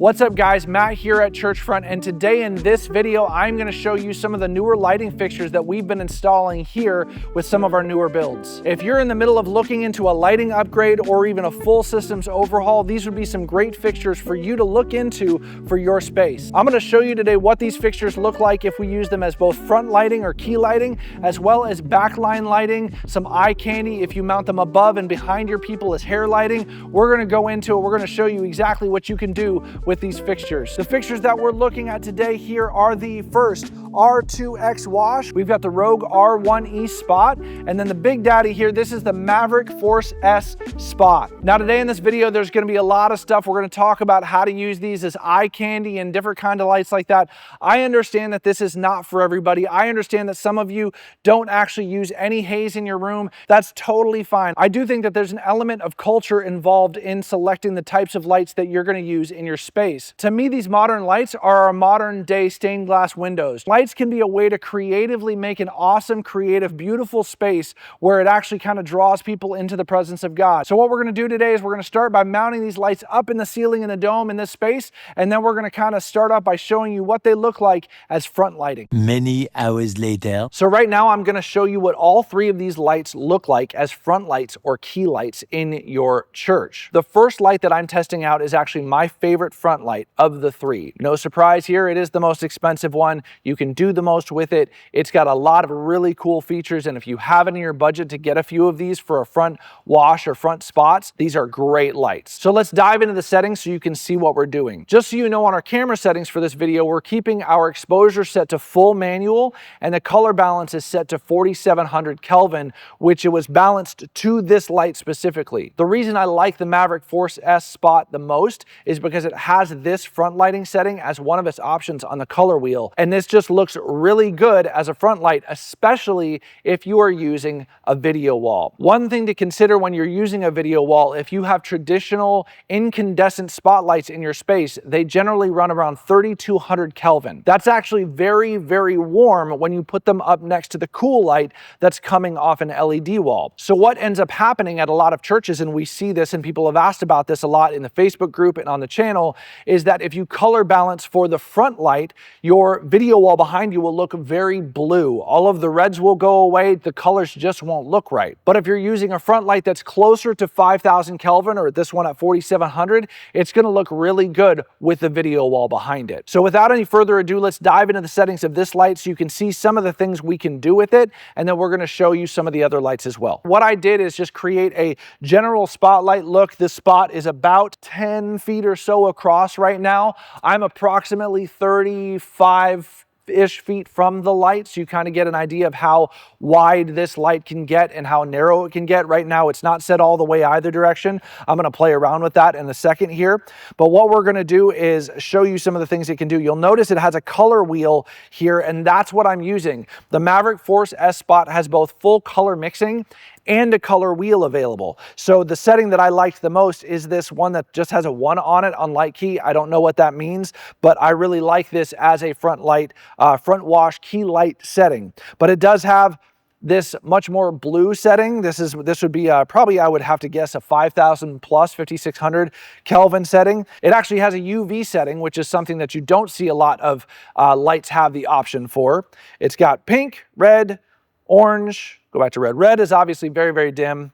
What's up guys, Matt here at Churchfront, and today in this video I'm going to show you some of the newer lighting fixtures that we've been installing here with some of our newer builds. If you're in the middle of looking into a lighting upgrade or even a full systems overhaul, these would be some great fixtures for you to look into for your space. I'm going to show you today what these fixtures look like if we use them as both front lighting or key lighting, as well as backline lighting, some eye candy if you mount them above and behind your people as hair lighting. We're going to go into it. We're going to show you exactly what you can do with these fixtures. The fixtures that we're looking at today here are the first R2X wash. We've got the Rogue R1E spot, and then the big daddy here, this is the Maverick Force S spot. Now today in this video, there's going to be a lot of stuff. We're going to talk about how to use these as eye candy and different kind of lights like that. I understand that this is not for everybody. I understand that some of you don't actually use any haze in your room. That's totally fine. I do think that there's an element of culture involved in selecting the types of lights that you're going to use in your space. To me, these modern lights are our modern day stained glass windows. Lights can be a way to creatively make an awesome, creative, beautiful space where it actually kind of draws people into the presence of God. So what we're going to do today is we're going to start by mounting these lights up in the ceiling in the dome in this space, and then we're going to kind of start off by showing you what they look like as front lighting. Many hours later. So right now I'm going to show you what all three of these lights look like as front lights or key lights in your church. The first light that I'm testing out is actually my favorite front light of the three. No surprise here, it is the most expensive one. You can do the most with it. It's got a lot of really cool features, and if you have it in your budget to get a few of these for a front wash or front spots, these are great lights. So let's dive into the settings so you can see what we're doing. Just so you know, on our camera settings for this video, we're keeping our exposure set to full manual, and the color balance is set to 4700 Kelvin, which it was balanced to this light specifically. The reason I like the Maverick Force S spot the most is because it has this front lighting setting as one of its options on the color wheel, and this just looks really good as a front light, especially if you are using a video wall. One thing to consider when you're using a video wall, if you have traditional incandescent spotlights in your space, they generally run around 3200 Kelvin. That's actually very, very warm when you put them up next to the cool light that's coming off an LED wall. So what ends up happening at a lot of churches, and we see this and people have asked about this a lot in the Facebook group and on the channel, is that if you color balance for the front light, your video wall behind you will look very blue. All of the reds will go away, the colors just won't look right. But if you're using a front light that's closer to 5000 Kelvin, or this one at 4700, it's going to look really good with the video wall behind it. So without any further ado, let's dive into the settings of this light so you can see some of the things we can do with it, and then we're going to show you some of the other lights as well. What I did is just create a general spotlight look. This spot is about 10 feet or so across right now. I'm approximately 35-ish feet from the light, so you kind of get an idea of how wide this light can get and how narrow it can get. Right now it's not set all the way either direction. I'm going to play around with that in a second here, but what we're going to do is show you some of the things it can do. You'll notice it has a color wheel here, and that's what I'm using. The Maverick Force S spot has both full color mixing and a color wheel available. So the setting that I liked the most is this one that just has a 1 on it on light key. I don't know what that means, but I really like this as a front light, front wash key light setting. But it does have this much more blue setting. This would be probably, I would have to guess, a 5000 plus 5600 Kelvin setting. It actually has a UV setting, which is something that you don't see a lot of lights have the option for. It's got pink, red, orange, go back to red. Red is obviously very, very dim,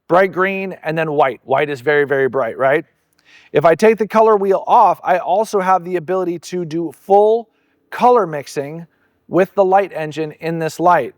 bright green, and then white. White is very, very bright, right? If I take the color wheel off, I also have the ability to do full color mixing with the light engine in this light,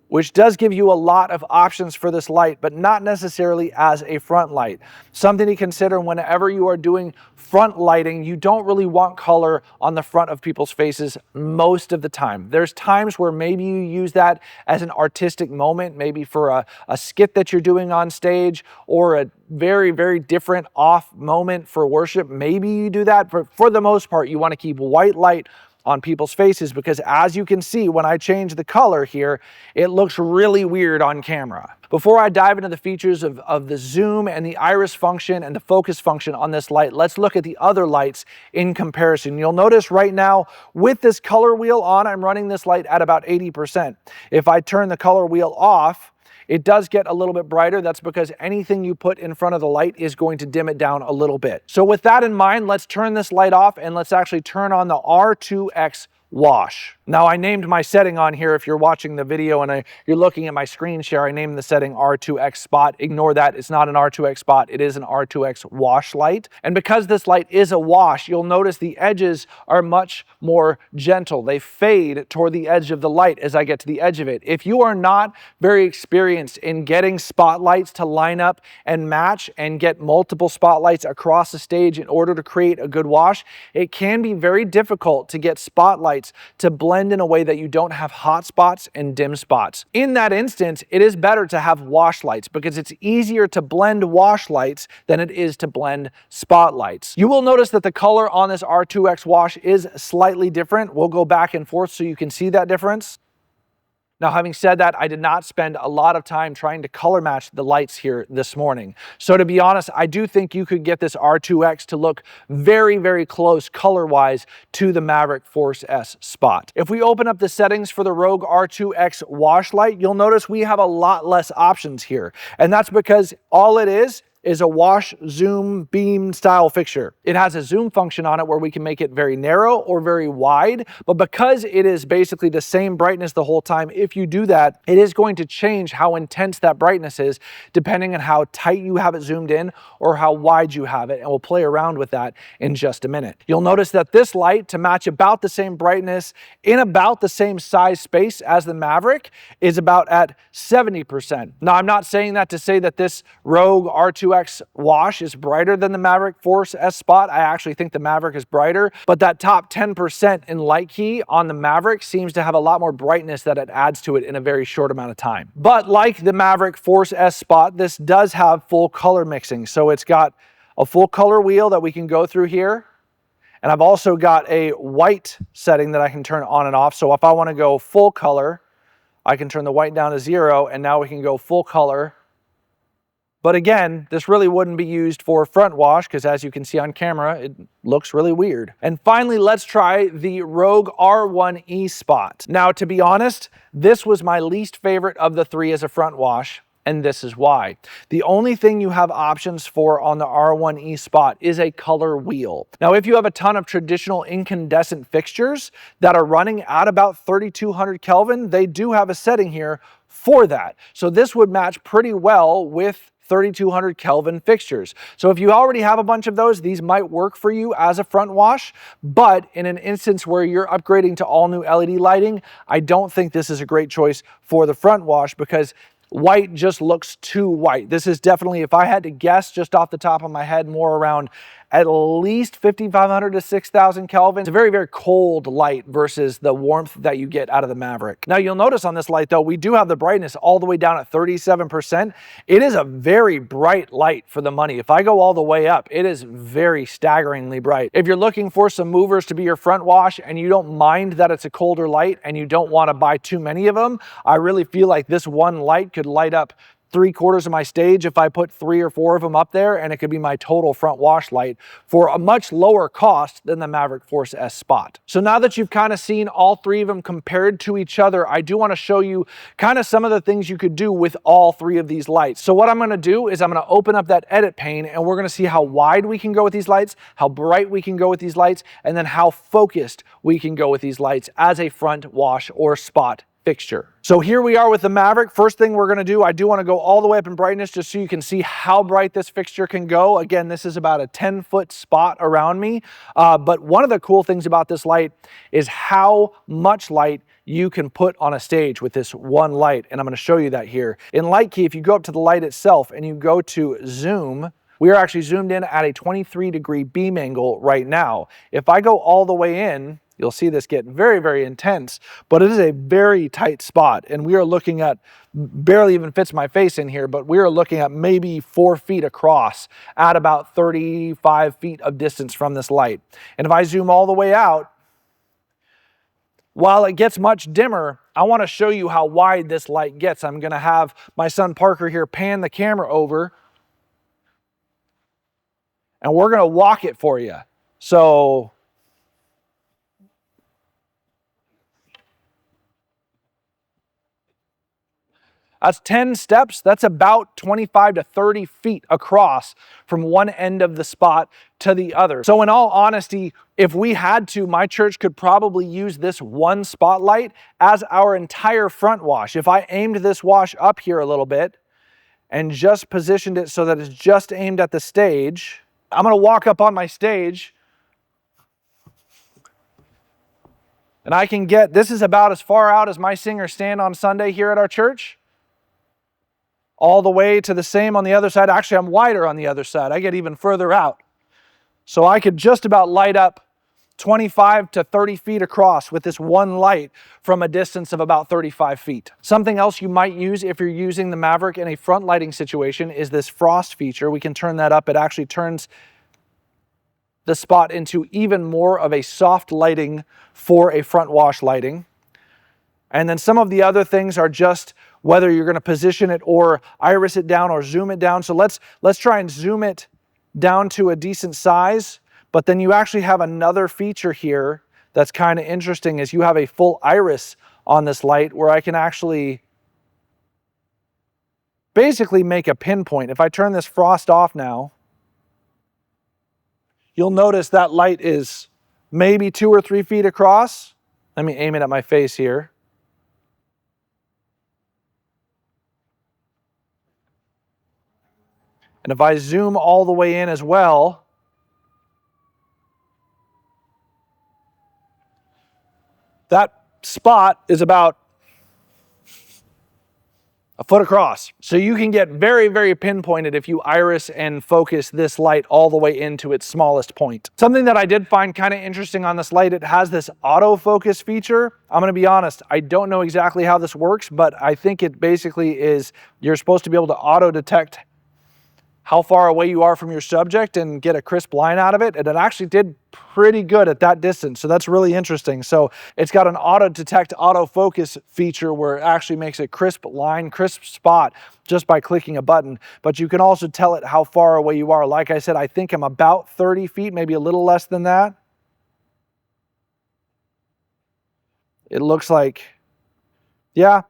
which does give you a lot of options for this light, but not necessarily as a front light. Something to consider whenever you are doing front lighting, you don't really want color on the front of people's faces most of the time. There's times where maybe you use that as an artistic moment, maybe for a skit that you're doing on stage, or a very, very different off moment for worship. Maybe you do that, but for the most part, you want to keep white light on people's faces, because as you can see, when I change the color here, it looks really weird on camera. Before I dive into the features of the zoom and the iris function and the focus function on this light, let's look at the other lights in comparison. You'll notice right now with this color wheel on, I'm running this light at about 80%. If I turn the color wheel off, it does get a little bit brighter. That's because anything you put in front of the light is going to dim it down a little bit. So with that in mind, let's turn this light off and let's actually turn on the R2X wash. Now I named my setting on here, if you're watching the video and you're looking at my screen share, I named the setting R2X spot. Ignore that, it's not an R2X spot, it is an R2X wash light. And because this light is a wash, you'll notice the edges are much more gentle. They fade toward the edge of the light as I get to the edge of it. If you are not very experienced in getting spotlights to line up and match and get multiple spotlights across the stage in order to create a good wash, it can be very difficult to get spotlights to blend in a way that you don't have hot spots and dim spots. In that instance, it is better to have wash lights because it's easier to blend wash lights than it is to blend spotlights. You will notice that the color on this R2X wash is slightly different. We'll go back and forth so you can see that difference. Now, having said that, I did not spend a lot of time trying to color match the lights here this morning. So to be honest, I do think you could get this R2X to look very, very close color-wise to the Maverick Force S spot. If we open up the settings for the Rogue R2X wash light, you'll notice we have a lot less options here. And that's because all it is a wash, zoom, beam style fixture. It has a zoom function on it where we can make it very narrow or very wide, but because it is basically the same brightness the whole time, if you do that, it is going to change how intense that brightness is depending on how tight you have it zoomed in or how wide you have it, and we'll play around with that in just a minute. You'll notice that this light, to match about the same brightness in about the same size space as the Maverick, is about at 70%. Now, I'm not saying that to say that this Rogue R2X wash is brighter than the Maverick Force S spot. I actually think the Maverick is brighter, but that top 10% in light key on the Maverick seems to have a lot more brightness that it adds to it in a very short amount of time. But like the Maverick Force S spot, this does have full color mixing. So it's got a full color wheel that we can go through here. And I've also got a white setting that I can turn on and off. So if I want to go full color, I can turn the white down to 0, and now we can go full color. But again, this really wouldn't be used for front wash because as you can see on camera, it looks really weird. And finally, let's try the Rogue R1E spot. Now, to be honest, this was my least favorite of the three as a front wash, and this is why. The only thing you have options for on the R1E spot is a color wheel. Now, if you have a ton of traditional incandescent fixtures that are running at about 3200 Kelvin, they do have a setting here for that. So this would match pretty well with 3200 Kelvin fixtures. So if you already have a bunch of those, these might work for you as a front wash, but in an instance where you're upgrading to all new LED lighting, I don't think this is a great choice for the front wash because white just looks too white. This is definitely, if I had to guess just off the top of my head, more around at least 5,500 to 6,000 Kelvin. It's a very, very cold light versus the warmth that you get out of the Maverick. Now you'll notice on this light though, we do have the brightness all the way down at 37%. It is a very bright light for the money. If I go all the way up, it is very staggeringly bright. If you're looking for some movers to be your front wash and you don't mind that it's a colder light and you don't want to buy too many of them, I really feel like this one light could light up 3/4 of my stage if I put 3 or 4 of them up there, and it could be my total front wash light for a much lower cost than the Maverick Force S spot. So now that you've kind of seen all three of them compared to each other, I do want to show you kind of some of the things you could do with all three of these lights. So what I'm going to do is I'm going to open up that edit pane and we're going to see how wide we can go with these lights, how bright we can go with these lights, and then how focused we can go with these lights as a front wash or spot fixture. So here we are with the Maverick. First thing we're going to do, I do want to go all the way up in brightness just so you can see how bright this fixture can go. Again, this is about a 10-foot spot around me. But one of the cool things about this light is how much light you can put on a stage with this one light. And I'm going to show you that here. In Light Key, if you go up to the light itself and you go to zoom, we are actually zoomed in at a 23-degree beam angle right now. If I go all the way in, you'll see this get very, very intense, but it is a very tight spot. And we are looking at, barely even fits my face in here, but we are looking at maybe 4 feet across at about 35 feet of distance from this light. And if I zoom all the way out, while it gets much dimmer, I want to show you how wide this light gets. I'm going to have my son Parker here pan the camera over, and we're going to walk it for you. So That's 10 steps. That's about 25 to 30 feet across from one end of the spot to the other. So in all honesty, if we had to, my church could probably use this one spotlight as our entire front wash. If I aimed this wash up here a little bit and just positioned it so that it's just aimed at the stage, I'm gonna walk up on my stage and I can get, this is about as far out as my singers stand on Sunday here at our church, all the way to the same on the other side. Actually, I'm wider on the other side. I get even further out. So I could just about light up 25 to 30 feet across with this one light from a distance of about 35 feet. Something else you might use if you're using the Maverick in a front lighting situation is this frost feature. We can turn that up. It actually turns the spot into even more of a soft lighting for a front wash lighting. And then some of the other things are just whether you're going to position it or iris it down or zoom it down. So let's try and zoom it down to a decent size. But then you actually have another feature here that's kind of interesting is you have a full iris on this light where I can actually basically make a pinpoint. If I turn this frost off now, you'll notice that light is maybe 2 or 3 feet across. Let me aim it at my face here. And if I zoom all the way in as well, that spot is about a foot across. So you can get very, very pinpointed if you iris and focus this light all the way into its smallest point. Something that I did find kind of interesting on this light, it has this autofocus feature. I'm gonna be honest, I don't know exactly how this works, but I think it basically is, you're supposed to be able to auto detect how far away you are from your subject and get a crisp line out of it. And it actually did pretty good at that distance. So that's really interesting. So it's got an auto detect, autofocus feature where it actually makes a crisp line, crisp spot just by clicking a button. But you can also tell it how far away you are. Like I said, I think I'm about 30 feet, maybe a little less than that. It looks like, yeah,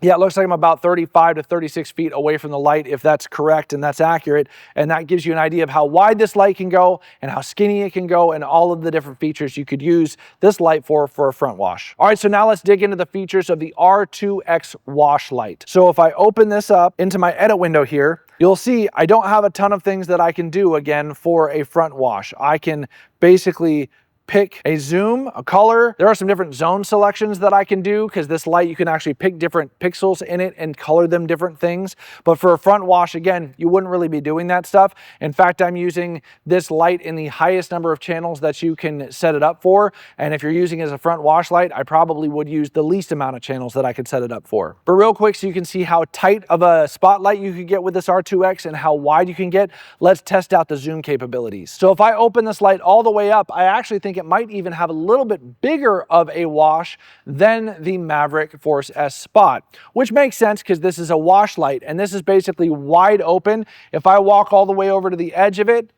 it looks like I'm about 35 to 36 feet away from the light, if that's correct and that's accurate. And that gives you an idea of how wide this light can go and how skinny it can go and all of the different features you could use this light for a front wash. All right, so now let's dig into the features of the R2X wash light. So if I open this up into my edit window here, you'll see I don't have a ton of things that I can do again for a front wash. I can basically pick a zoom, a color. There are some different zone selections that I can do because this light, you can actually pick different pixels in it and color them different things. But for a front wash, again, you wouldn't really be doing that stuff. In fact, I'm using this light in the highest number of channels that you can set it up for. And if you're using it as a front wash light, I probably would use the least amount of channels that I could set it up for. But real quick, so you can see how tight of a spotlight you could get with this R2X and how wide you can get, let's test out the zoom capabilities. So if I open this light all the way up, I actually think it might even have a little bit bigger of a wash than the Maverick Force S Spot, which makes sense because this is a wash light and this is basically wide open. If I walk all the way over to the edge of it,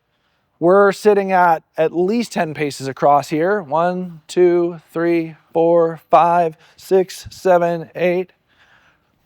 we're sitting at least 10 paces across here. 1, 2, 3, 4, 5, 6, 7, 8.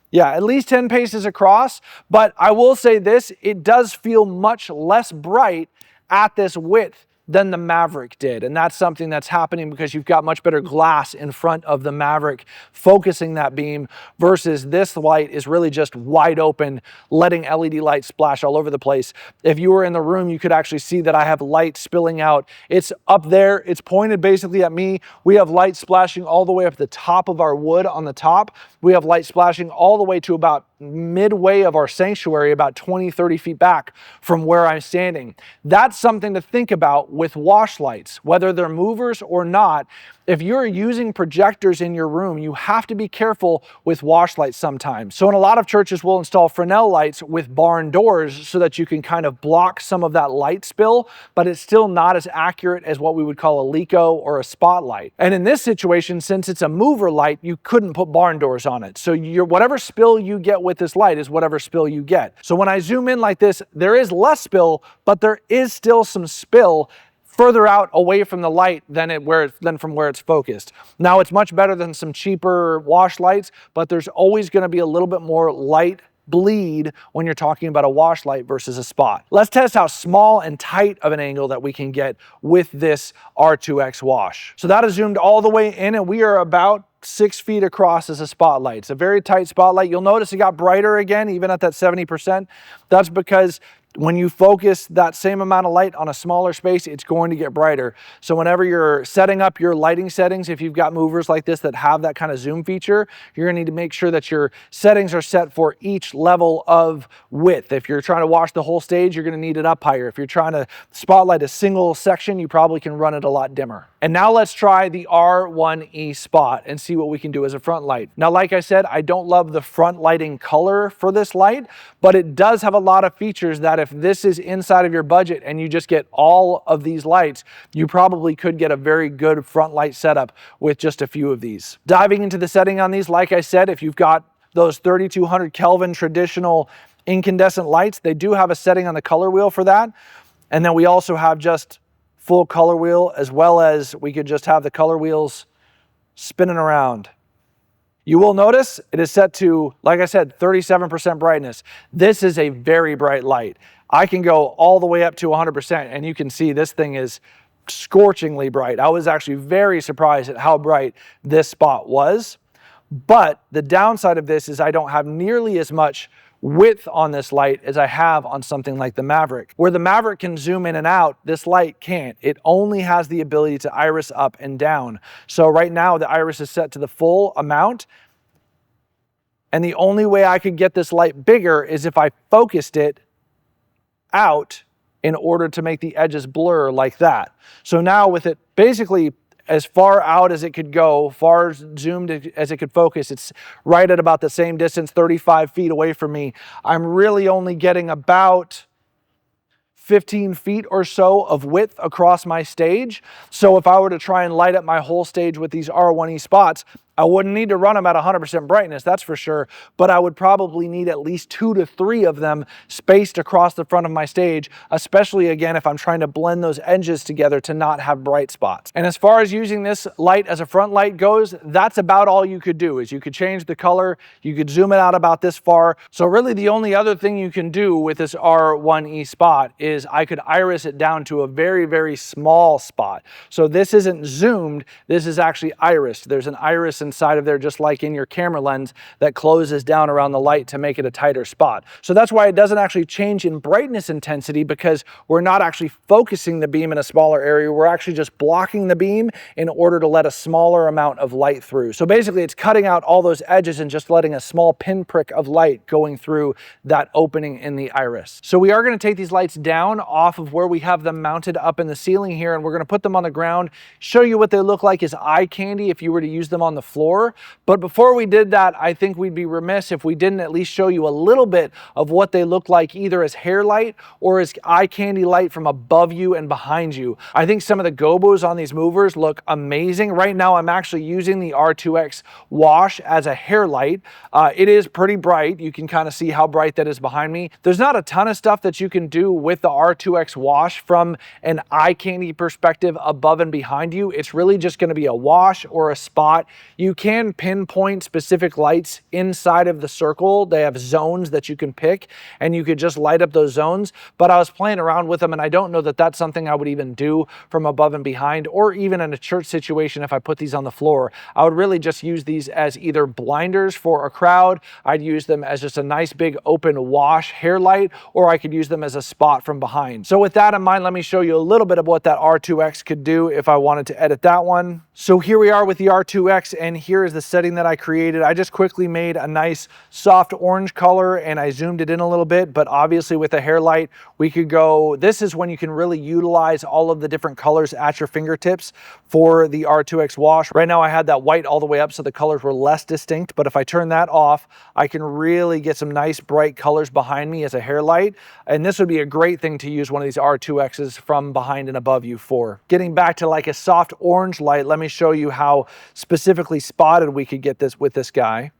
Yeah, at least 10 paces across, but I will say this, it does feel much less bright at this width than the Maverick did. And that's something that's happening because you've got much better glass in front of the Maverick focusing that beam versus this light is really just wide open, letting LED light splash all over the place. If you were in the room, you could actually see that I have light spilling out. It's up there, it's pointed basically at me. We have light splashing all the way up the top of our wood on the top. We have light splashing all the way to about midway of our sanctuary, about 20, 30 feet back from where I'm standing. That's something to think about with wash lights, whether they're movers or not. If you're using projectors in your room, you have to be careful with wash lights sometimes. So in a lot of churches, we'll install Fresnel lights with barn doors so that you can kind of block some of that light spill, but it's still not as accurate as what we would call a Lico or a spotlight. And in this situation, since it's a mover light, you couldn't put barn doors on it. So whatever spill you get with this light is whatever spill you get. So when I zoom in like this, there is less spill, but there is still some spill further out away from the light than from where it's focused. Now, it's much better than some cheaper wash lights, but there's always going to be a little bit more light bleed when you're talking about a wash light versus a spot. Let's test how small and tight of an angle that we can get with this R2X wash. So that is zoomed all the way in, and we are about 6 feet across as a spotlight. It's a very tight spotlight. You'll notice it got brighter again, even at that 70%. That's because when you focus that same amount of light on a smaller space, it's going to get brighter. So whenever you're setting up your lighting settings, if you've got movers like this that have that kind of zoom feature, you're gonna need to make sure that your settings are set for each level of width. If you're trying to wash the whole stage, you're gonna need it up higher. If you're trying to spotlight a single section, you probably can run it a lot dimmer. And now let's try the R1E spot and see what we can do as a front light. Now, like I said, I don't love the front lighting color for this light, but it does have a lot of features that if this is inside of your budget and you just get all of these lights, you probably could get a very good front light setup with just a few of these. Diving into the setting on these, like I said, if you've got those 3200 Kelvin traditional incandescent lights, they do have a setting on the color wheel for that. And then we also have just full color wheel, as well as we could just have the color wheels spinning around. You will notice it is set to, like I said, 37% brightness. This is a very bright light. I can go all the way up to 100%, and you can see this thing is scorchingly bright. I was actually very surprised at how bright this spot was. But the downside of this is I don't have nearly as much width on this light as I have on something like the Maverick. Where the Maverick can zoom in and out, this light can't. It only has the ability to iris up and down. So right now the iris is set to the full amount, and the only way I could get this light bigger is if I focused it out in order to make the edges blur like that. So now with it basically as far out as it could go, far zoomed as it could focus, it's right at about the same distance, 35 feet away from me. I'm really only getting about 15 feet or so of width across my stage. So if I were to try and light up my whole stage with these R1E spots, I wouldn't need to run them at 100% brightness, that's for sure, but I would probably need at least 2 to 3 of them spaced across the front of my stage, especially again if I'm trying to blend those edges together to not have bright spots. And as far as using this light as a front light goes, that's about all you could do. Is you could change the color, you could zoom it out about this far. So really the only other thing you can do with this R1E spot is I could iris it down to a very, very small spot. So this isn't zoomed, this is actually irised. There's an iris inside of there, just like in your camera lens, that closes down around the light to make it a tighter spot. So that's why it doesn't actually change in brightness intensity, because we're not actually focusing the beam in a smaller area. We're actually just blocking the beam in order to let a smaller amount of light through. So basically it's cutting out all those edges and just letting a small pinprick of light going through that opening in the iris. So we are going to take these lights down off of where we have them mounted up in the ceiling here, and we're going to put them on the ground, show you what they look like as eye candy if you were to use them on the floor. But before we did that, I think we'd be remiss if we didn't at least show you a little bit of what they look like either as hair light or as eye candy light from above you and behind you. I think some of the Gobos on these movers look amazing. Right now I'm actually using the R2X wash as a hair light. It is pretty bright. You can kind of see how bright that is behind me. There's not a ton of stuff that you can do with the R2X wash from an eye candy perspective above and behind you. It's really just going to be a wash or a spot. You can pinpoint specific lights inside of the circle. They have zones that you can pick and you could just light up those zones. But I was playing around with them and I don't know that that's something I would even do from above and behind, or even in a church situation if I put these on the floor. I would really just use these as either blinders for a crowd. I'd use them as just a nice big open wash hair light, or I could use them as a spot from behind. So with that in mind, let me show you a little bit of what that R2X could do if I wanted to edit that one. So here we are with the R2X, and here is the setting that I created. I just quickly made a nice soft orange color and I zoomed it in a little bit, but obviously with a hair light, we could go, this is when you can really utilize all of the different colors at your fingertips for the R2X wash. Right now I had that white all the way up so the colors were less distinct, but if I turn that off, I can really get some nice bright colors behind me as a hair light. And this would be a great thing to use one of these R2Xs from behind and above you for. Getting back to like a soft orange light, let me show you how specifically spotted we could get this with this guy.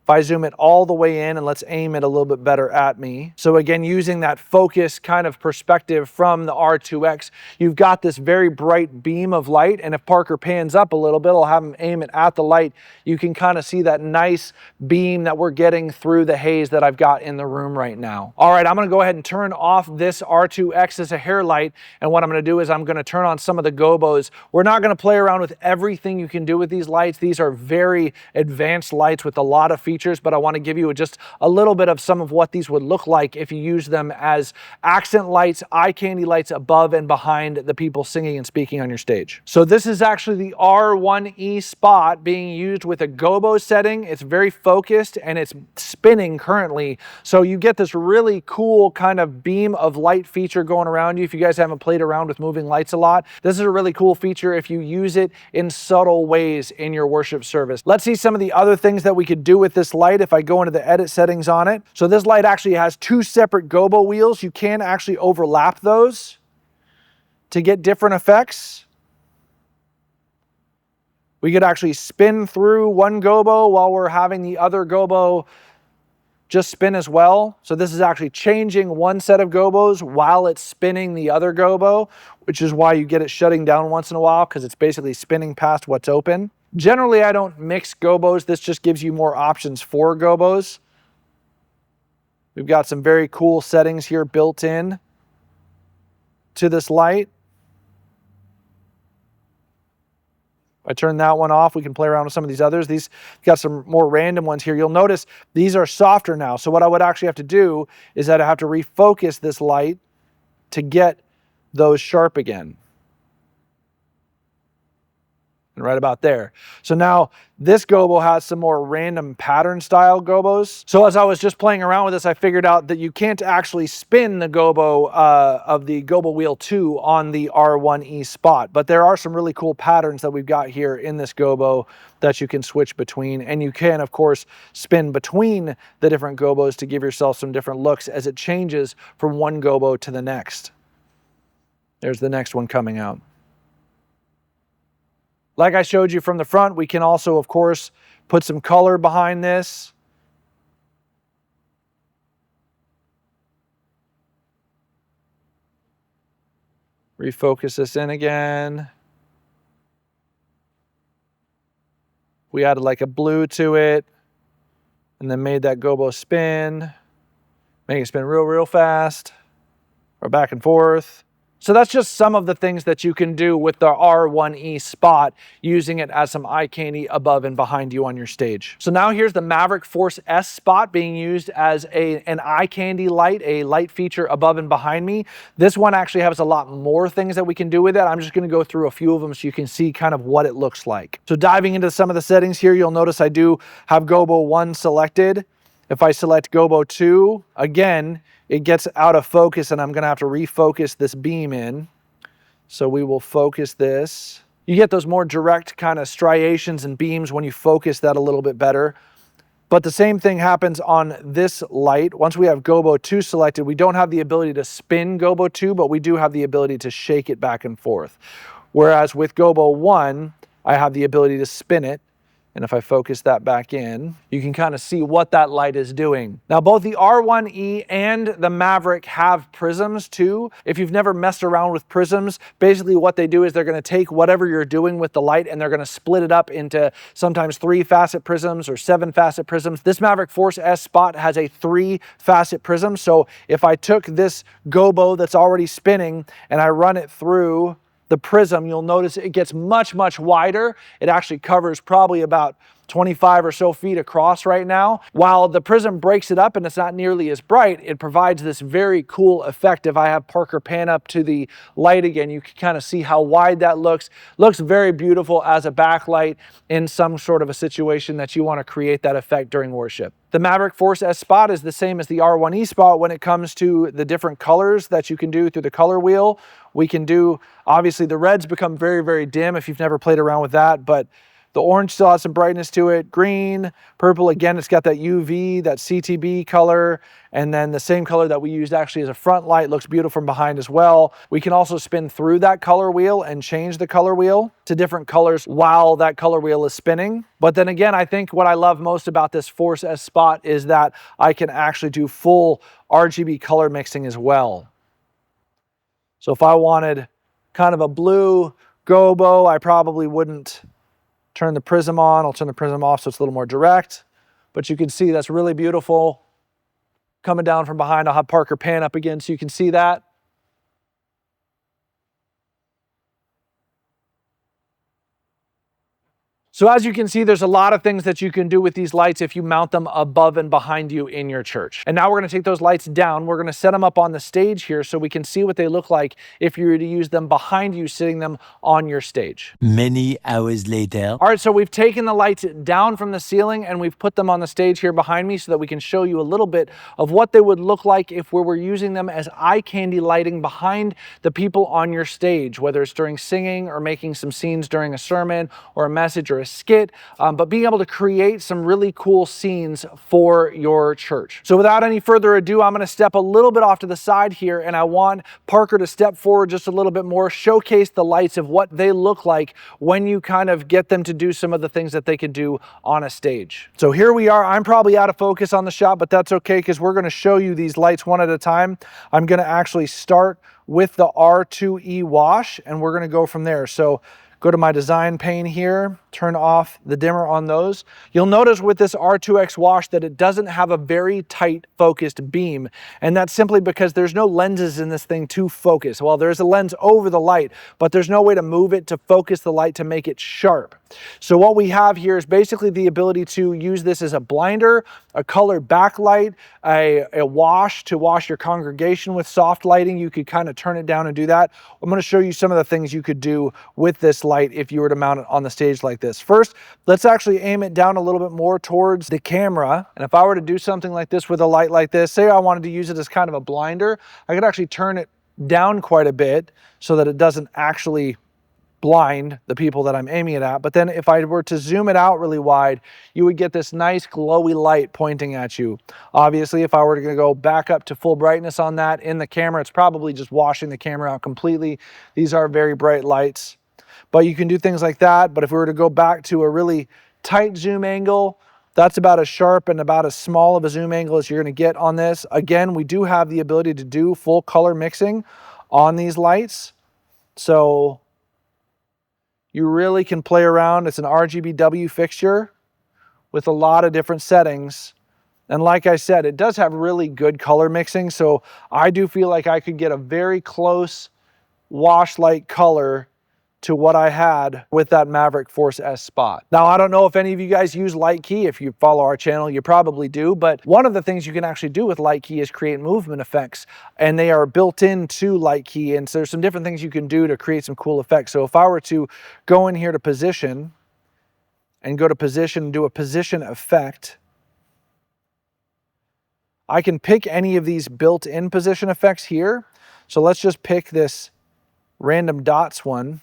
If I zoom it all the way in and let's aim it a little bit better at me. So again, using that focus kind of perspective from the R2X, you've got this very bright beam of light. And if Parker pans up a little bit, I'll have him aim it at the light. You can kind of see that nice beam that we're getting through the haze that I've got in the room right now. All right, I'm gonna go ahead and turn off this R2X as a hair light. And what I'm gonna do is I'm gonna turn on some of the Gobos. We're not gonna play around with everything you can do with these lights. These are very advanced lights with a lot of features, but I want to give you just a little bit of some of what these would look like if you use them as accent lights, eye candy lights above and behind the people singing and speaking on your stage. So this is actually the R1E spot being used with a Gobo setting. It's very focused and it's spinning currently. So you get this really cool kind of beam of light feature going around you. If you guys haven't played around with moving lights a lot, this is a really cool feature if you use it in subtle ways in your worship service. Let's see some of the other things that we could do with this light if I go into the edit settings on it. So this light actually has two separate Gobo wheels. You can actually overlap those to get different effects. We could actually spin through one Gobo while we're having the other Gobo just spin as well. So this is actually changing one set of Gobos while it's spinning the other Gobo, which is why you get it shutting down once in a while, because it's basically spinning past what's open. Generally, I don't mix Gobos. This just gives you more options for Gobos. We've got some very cool settings here built in to this light. If I turn that one off, we can play around with some of these others. These got some more random ones here. You'll notice these are softer now. So what I would actually have to do is that I have to refocus this light to get those sharp again. And right about there. So now this Gobo has some more random pattern style Gobos. So as I was just playing around with this, I figured out that you can't actually spin the Gobo of the Gobo Wheel 2 on the R1E spot. But there are some really cool patterns that we've got here in this Gobo that you can switch between. And you can, of course, spin between the different Gobos to give yourself some different looks as it changes from one Gobo to the next. There's the next one coming out. Like I showed you from the front, we can also, of course, put some color behind this. Refocus this in again. We added like a blue to it and then made that Gobo spin. Make it spin real fast or back and forth. So that's just some of the things that you can do with the R1E spot, using it as some eye candy above and behind you on your stage. So now here's the Maverick Force S spot being used as an eye candy light, a light feature above and behind me. This one actually has a lot more things that we can do with it. I'm just going to go through a few of them so you can see kind of what it looks like. So diving into some of the settings here, you'll notice I do have Gobo 1 selected. If I select Gobo 2, again, it gets out of focus and I'm going to have to refocus this beam in. So we will focus this. You get those more direct kind of striations and beams when you focus that a little bit better. But the same thing happens on this light. Once we have Gobo 2 selected, we don't have the ability to spin Gobo 2, but we do have the ability to shake it back and forth. Whereas with Gobo 1, I have the ability to spin it. And if I focus that back in, you can kind of see what that light is doing. Now, both the R1E and the Maverick have prisms too. If you've never messed around with prisms, basically what they do is they're going to take whatever you're doing with the light and they're going to split it up into sometimes 3-facet prisms or 7-facet prisms. This Maverick Force S spot has a 3-facet prism. So if I took this Gobo that's already spinning and I run it through the prism, you'll notice it gets much wider. It actually covers probably about 25 or so feet across right now. While the prism breaks it up and it's not nearly as bright, it provides this very cool effect. If I have Parker pan up to the light again, you can kind of see how wide that looks. Looks very beautiful as a backlight in some sort of a situation that you want to create that effect during worship. The Maverick Force S spot is the same as the R1E spot when it comes to the different colors that you can do through the color wheel. We can do, obviously the reds become very dim if you've never played around with that, but The orange still has some brightness to it. Green, purple, again, it's got that UV, that CTB color, and then the same color that we used actually as a front light looks beautiful from behind as well. We can also spin through that color wheel and change the color wheel to different colors while that color wheel is spinning. But then again, I think what I love most about this Force S Spot is that I can actually do full RGB color mixing as well. So if I wanted kind of a blue Gobo, I probably wouldn't turn the Prism on. I'll turn the Prism off so it's a little more direct. But you can see that's really beautiful. Coming down from behind, I'll have Parker pan up again so you can see that. So as you can see, there's a lot of things that you can do with these lights if you mount them above and behind you in your church. And now we're going to take those lights down. We're going to set them up on the stage here so we can see what they look like if you were to use them behind you, sitting them on your stage. Many hours later. All right, so we've taken the lights down from the ceiling and we've put them on the stage here behind me so that we can show you a little bit of what they would look like if we were using them as eye candy lighting behind the people on your stage, whether it's during singing or making some scenes during a sermon or a message or a skit, but being able to create some really cool scenes for your church. So without any further ado, I'm going to step a little bit off to the side here, and I want Parker to step forward just a little bit more, showcase the lights of what they look like when you kind of get them to do some of the things that they can do on a stage. So here we are. I'm probably out of focus on the shot, but that's okay because we're going to show you these lights one at a time. I'm going to actually start with the R2E wash, and we're going to go from there. So go to my design pane here, turn off the dimmer on those. You'll notice with this R2X wash that it doesn't have a very tight focused beam, and that's simply because there's no lenses in this thing to focus. Well, there's a lens over the light, but there's no way to move it to focus the light to make it sharp. So what we have here is basically the ability to use this as a blinder, a color backlight, a wash to wash your congregation with soft lighting. You could kind of turn it down and do that. I'm going to show you some of the things you could do with this light if you were to mount it on the stage like this. First, let's actually aim it down a little bit more towards the camera. And if I were to do something like this with a light like this, say I wanted to use it as kind of a blinder, I could actually turn it down quite a bit so that it doesn't actually blind the people that I'm aiming it at. But then if I were to zoom it out really wide, you would get this nice glowy light pointing at you. Obviously, if I were to go back up to full brightness on that in the camera, it's probably just washing the camera out completely. These are very bright lights, but you can do things like that. But if we were to go back to a really tight zoom angle, that's about as sharp and about as small of a zoom angle as you're going to get on this. Again, we do have the ability to do full color mixing on these lights. So you really can play around. It's an RGBW fixture with a lot of different settings. And like I said, it does have really good color mixing. So I do feel like I could get a very close wash light color to what I had with that Maverick Force S Spot. Now, I don't know if any of you guys use Light Key. If you follow our channel, you probably do. But one of the things you can actually do with Light Key is create movement effects. And they are built into Light Key. And so there's some different things you can do to create some cool effects. So if I were to go in here to position and go to position and do a position effect, I can pick any of these built-in position effects here. So let's just pick this random dots one.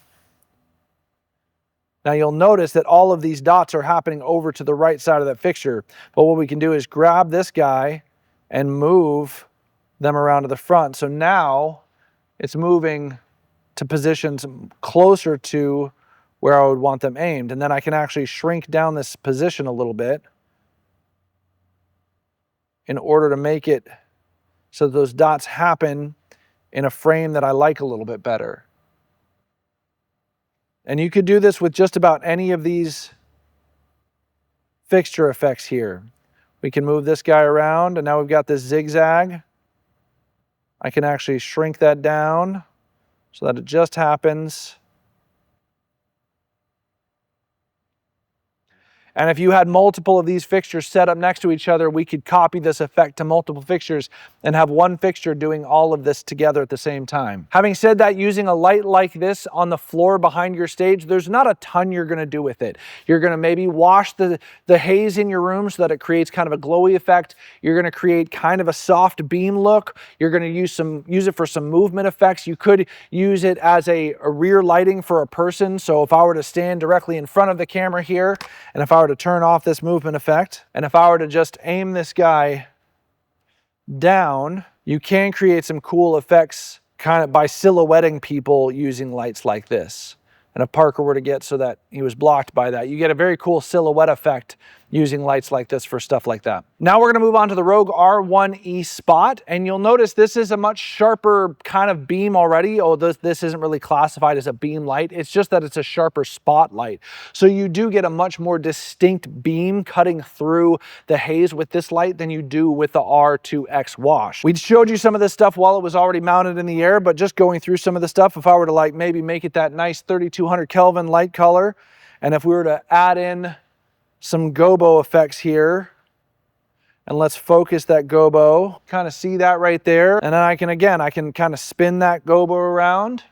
Now you'll notice that all of these dots are happening over to the right side of that fixture. But what we can do is grab this guy and move them around to the front. So now it's moving to positions closer to where I would want them aimed. And then I can actually shrink down this position a little bit in order to make it so that those dots happen in a frame that I like a little bit better. And you could do this with just about any of these fixture effects here. We can move this guy around, and now we've got this zigzag. I can actually shrink that down so that it just happens And if you had multiple of these fixtures set up next to each other, we could copy this effect to multiple fixtures and have one fixture doing all of this together at the same time. Having said that, using a light like this on the floor behind your stage, there's not a ton you're gonna do with it. You're gonna maybe wash the haze in your room so that it creates kind of a glowy effect. You're gonna create kind of a soft beam look. You're gonna use it for some movement effects. You could use it as a rear lighting for a person. So if I were to stand directly in front of the camera here, and if I were to turn off this movement effect, and if I were to just aim this guy down, you can create some cool effects kind of by silhouetting people using lights like this. And if Parker were to get so that he was blocked by that, you get a very cool silhouette effect using lights like this for stuff like that. Now we're gonna move on to the Rogue R1E Spot, and you'll notice this is a much sharper kind of beam already. Oh, this isn't really classified as a beam light. It's just that it's a sharper spotlight. So you do get a much more distinct beam cutting through the haze with this light than you do with the R2X Wash. We showed you some of this stuff while it was already mounted in the air, but just going through some of the stuff, if I were to like maybe make it that nice 3200 Kelvin light color, and if we were to add in some gobo effects here, and let's focus that gobo, kind of see that right there. And then I can kind of spin that gobo around,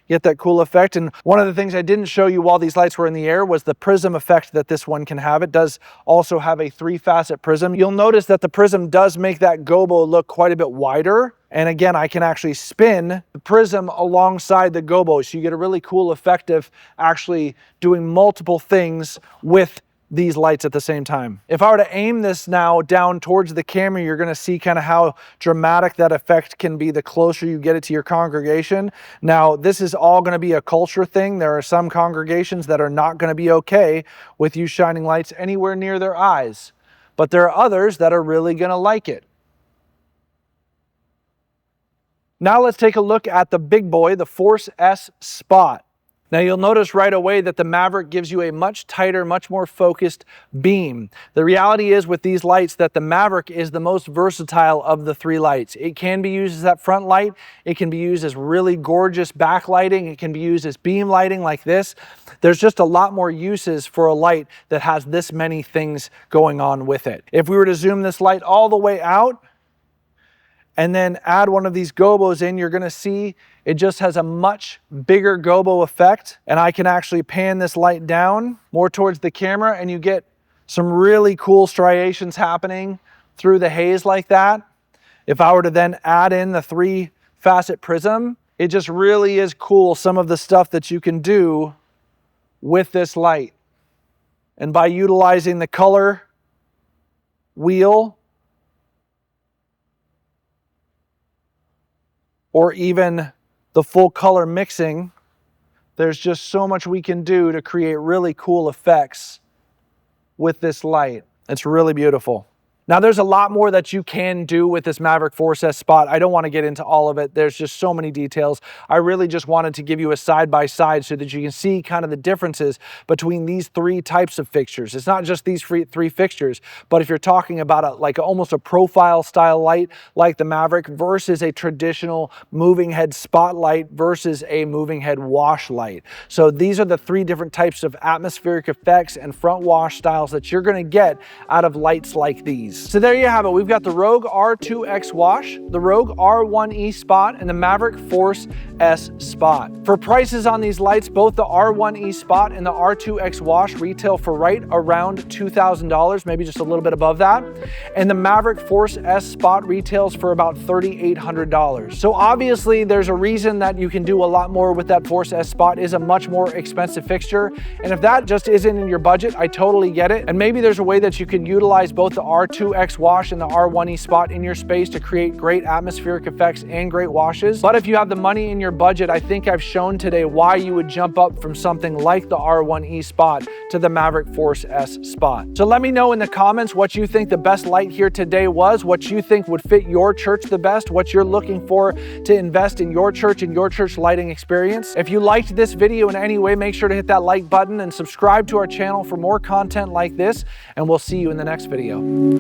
get that cool effect. And one of the things I didn't show you while these lights were in the air was the prism effect that this one can have. It does also have a 3-facet prism. You'll notice that the prism does make that gobo look quite a bit wider. And again, I can actually spin the prism alongside the gobo. So you get a really cool effect of actually doing multiple things with these lights at the same time. If I were to aim this now down towards the camera, you're gonna see kind of how dramatic that effect can be the closer you get it to your congregation. Now, this is all gonna be a culture thing. There are some congregations that are not gonna be okay with you shining lights anywhere near their eyes, but there are others that are really gonna like it. Now let's take a look at the big boy, the Force S Spot. Now you'll notice right away that the Maverick gives you a much tighter, much more focused beam. The reality is with these lights that the Maverick is the most versatile of the 3 lights. It can be used as that front light. It can be used as really gorgeous backlighting. It can be used as beam lighting like this. There's just a lot more uses for a light that has this many things going on with it. If we were to zoom this light all the way out, and then add one of these gobos in, you're gonna see it just has a much bigger gobo effect. And I can actually pan this light down more towards the camera, and you get some really cool striations happening through the haze like that. If I were to then add in the 3-facet prism, it just really is cool, some of the stuff that you can do with this light. And by utilizing the color wheel, or even the full color mixing, there's just so much we can do to create really cool effects with this light. It's really beautiful. Now there's a lot more that you can do with this Maverick Force S Spot. I don't want to get into all of it. There's just so many details. I really just wanted to give you a side-by-side so that you can see kind of the differences between these 3 types of fixtures. It's not just these 3 fixtures, but if you're talking about almost a profile style light like the Maverick versus a traditional moving head spotlight versus a moving head wash light. So these are the 3 different types of atmospheric effects and front wash styles that you're going to get out of lights like these. So there you have it. We've got the Rogue R2X Wash, the Rogue R1E Spot, and the Maverick Force S Spot. For prices on these lights, both the R1E Spot and the R2X Wash retail for right around $2,000, maybe just a little bit above that. And the Maverick Force S Spot retails for about $3,800. So obviously there's a reason that you can do a lot more with that Force S Spot. It is a much more expensive fixture. And if that just isn't in your budget, I totally get it. And maybe there's a way that you can utilize both the R2X Wash and the R1E Spot in your space to create great atmospheric effects and great washes. But if you have the money in your budget, I think I've shown today why you would jump up from something like the R1E Spot to the Maverick Force S Spot. So let me know in the comments what you think the best light here today was, what you think would fit your church the best, what you're looking for to invest in your church and your church lighting experience. If you liked this video in any way, make sure to hit that like button and subscribe to our channel for more content like this, and we'll see you in the next video.